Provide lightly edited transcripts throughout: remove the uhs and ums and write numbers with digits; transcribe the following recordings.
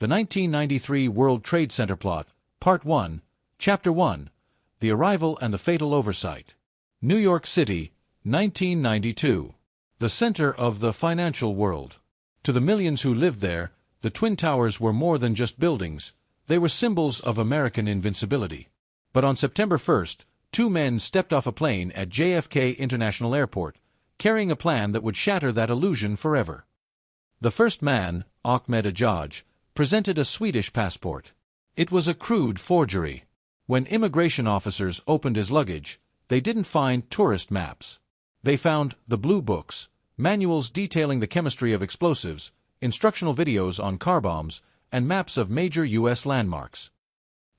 The 1993 World Trade Center Plot, Part 1, Chapter 1, The Arrival and the Fatal Oversight. New York City, 1992. The center of the financial world. To the millions who lived there, the Twin Towers were more than just buildings, they were symbols of American invincibility. But on September 1st, two men stepped off a plane at JFK International Airport, carrying a plan that would shatter that illusion forever. The first man, Ahmed Ajaj, presented a Swedish passport. It was a crude forgery. When immigration officers opened his luggage, they didn't find tourist maps. They found the blue books, manuals detailing the chemistry of explosives, instructional videos on car bombs, and maps of major U.S. landmarks.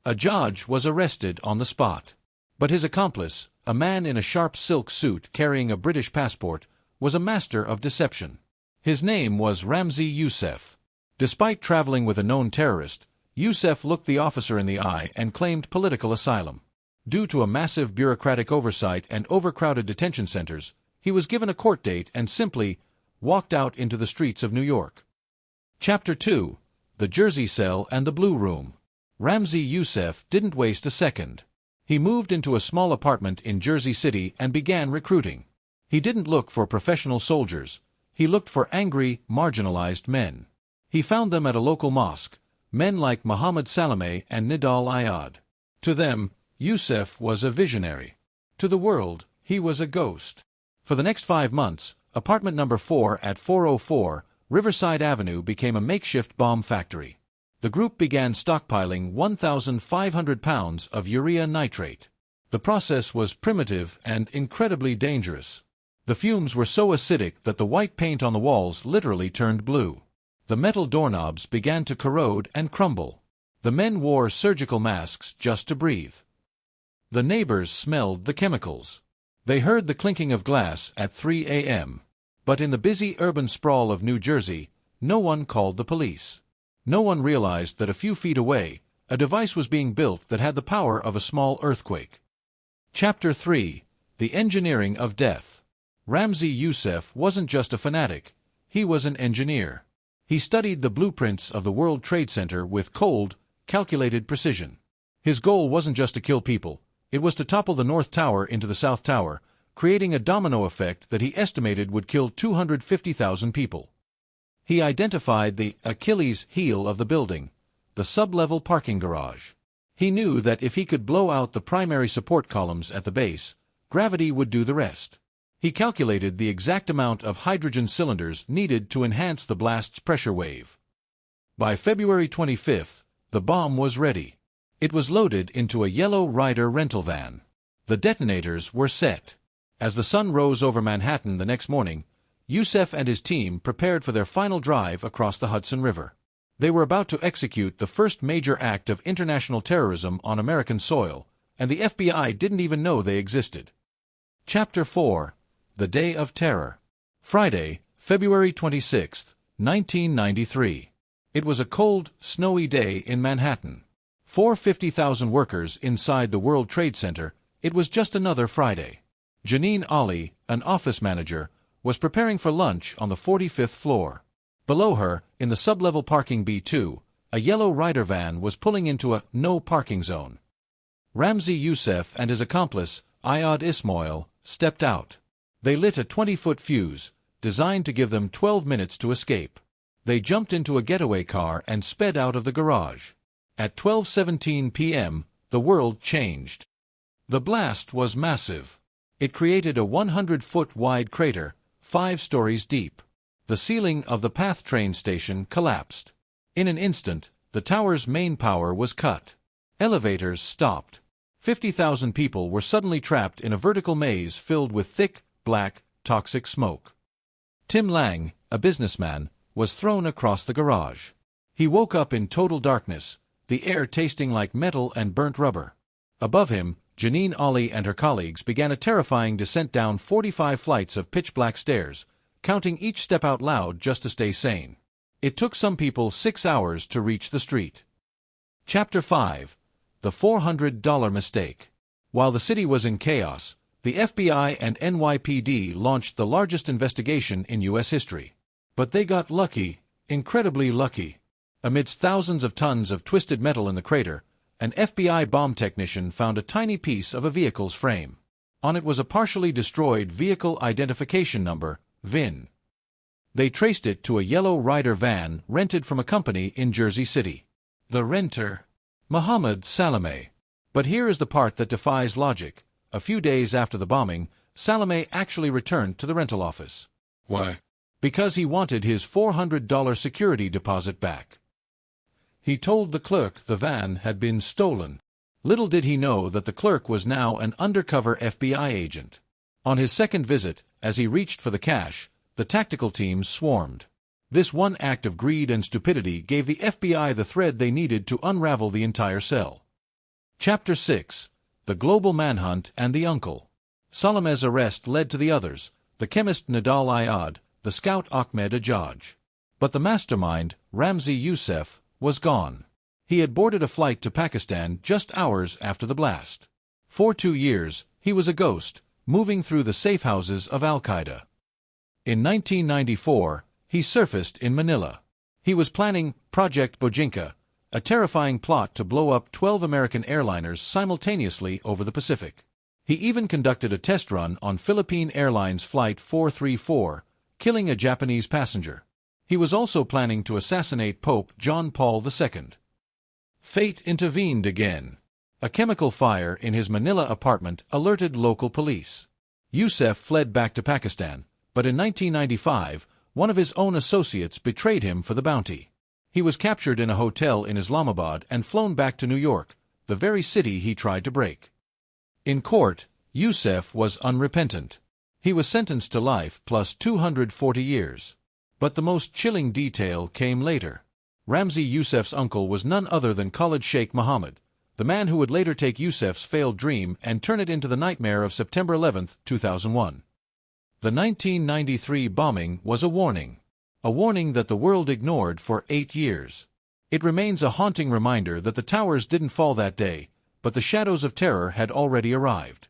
Ajaj was arrested on the spot. But his accomplice, a man in a sharp silk suit carrying a British passport, was a master of deception. His name was Ramzi Yousef. Despite traveling with a known terrorist, Yousef looked the officer in the eye and claimed political asylum. Due to a massive bureaucratic oversight and overcrowded detention centers, he was given a court date and simply walked out into the streets of New York. Chapter 2. The Jersey Cell and the Blue Room. Ramzi Yousef didn't waste a second. He moved into a small apartment in Jersey City and began recruiting. He didn't look for professional soldiers. He looked for angry, marginalized men. He found them at a local mosque, men like Muhammad Salameh and Nidal Ayad. To them, Yousef was a visionary. To the world, he was a ghost. For the next 5 months, apartment number 4 at 404 Riverside Avenue became a makeshift bomb factory. The group began stockpiling 1,500 pounds of urea nitrate. The process was primitive and incredibly dangerous. The fumes were so acidic that the white paint on the walls literally turned blue. The metal doorknobs began to corrode and crumble. The men wore surgical masks just to breathe. The neighbors smelled the chemicals. They heard the clinking of glass at 3 a.m. But in the busy urban sprawl of New Jersey, no one called the police. No one realized that a few feet away, a device was being built that had the power of a small earthquake. Chapter 3. The Engineering of Death. Ramzi Yousef wasn't just a fanatic, he was an engineer. He studied the blueprints of the World Trade Center with cold, calculated precision. His goal wasn't just to kill people, it was to topple the North Tower into the South Tower, creating a domino effect that he estimated would kill 250,000 people. He identified the Achilles heel of the building, the sub-level parking garage. He knew that if he could blow out the primary support columns at the base, gravity would do the rest. He calculated the exact amount of hydrogen cylinders needed to enhance the blast's pressure wave. By February 25th, the bomb was ready. It was loaded into a yellow Ryder rental van. The detonators were set. As the sun rose over Manhattan the next morning, Yousef and his team prepared for their final drive across the Hudson River. They were about to execute the first major act of international terrorism on American soil, and the FBI didn't even know they existed. Chapter 4. The Day of Terror. Friday, February 26, 1993. It was a cold, snowy day in Manhattan. For 50,000 workers inside the World Trade Center, it was just another Friday. Janine, an office manager, was preparing for lunch on the 45th floor. Below her, in the sub-level parking B2, a yellow Ryder van was pulling into a no-parking zone. Ramzi Yousef and his accomplice, Ayad Ismail, stepped out. They lit a 20-foot fuse, designed to give them 12 minutes to escape. They jumped into a getaway car and sped out of the garage. At 12:17 p.m., the world changed. The blast was massive. It created a 100-foot wide crater, 5 stories deep. The ceiling of the PATH train station collapsed. In an instant, the tower's main power was cut. Elevators stopped. 50,000 people were suddenly trapped in a vertical maze filled with thick, black, toxic smoke. Tim Lang, a businessman, was thrown across the garage. He woke up in total darkness, the air tasting like metal and burnt rubber. Above him, Janine and her colleagues began a terrifying descent down 45 flights of pitch-black stairs, counting each step out loud just to stay sane. It took some people 6 hours to reach the street. Chapter 5. The $400 Mistake. While the city was in chaos, the FBI and NYPD launched the largest investigation in U.S. history. But they got lucky, incredibly lucky. Amidst thousands of tons of twisted metal in the crater, an FBI bomb technician found a tiny piece of a vehicle's frame. On it was a partially destroyed vehicle identification number, VIN. They traced it to a yellow Ryder van rented from a company in Jersey City. The renter, Mohammed Salameh. But here is the part that defies logic. A few days after the bombing, Salameh actually returned to the rental office. Why? Because he wanted his $400 security deposit back. He told the clerk the van had been stolen. Little did he know that the clerk was now an undercover FBI agent. On his second visit, as he reached for the cash, the tactical teams swarmed. This one act of greed and stupidity gave the FBI the thread they needed to unravel the entire cell. Chapter 6: The Global Manhunt and the Uncle. Salameh's arrest led to the others, the chemist Nadal Ayad, the scout Ahmed Ajaj. But the mastermind, Ramzi Yousef, was gone. He had boarded a flight to Pakistan just hours after the blast. For 2 years, he was a ghost, moving through the safe houses of Al-Qaeda. In 1994, he surfaced in Manila. He was planning Project Bojinka, a terrifying plot to blow up 12 American airliners simultaneously over the Pacific. He even conducted a test run on Philippine Airlines Flight 434, killing a Japanese passenger. He was also planning to assassinate Pope John Paul II. Fate intervened again. A chemical fire in his Manila apartment alerted local police. Yousef fled back to Pakistan, but in 1995, one of his own associates betrayed him for the bounty. He was captured in a hotel in Islamabad and flown back to New York, the very city he tried to break. In court, Yousef was unrepentant. He was sentenced to life plus 240 years. But the most chilling detail came later. Ramzi Yousef's uncle was none other than Khalid Sheikh Mohammed, the man who would later take Yousef's failed dream and turn it into the nightmare of September 11, 2001. The 1993 bombing was a warning that the world ignored for 8 years. It remains a haunting reminder that the towers didn't fall that day, but the shadows of terror had already arrived.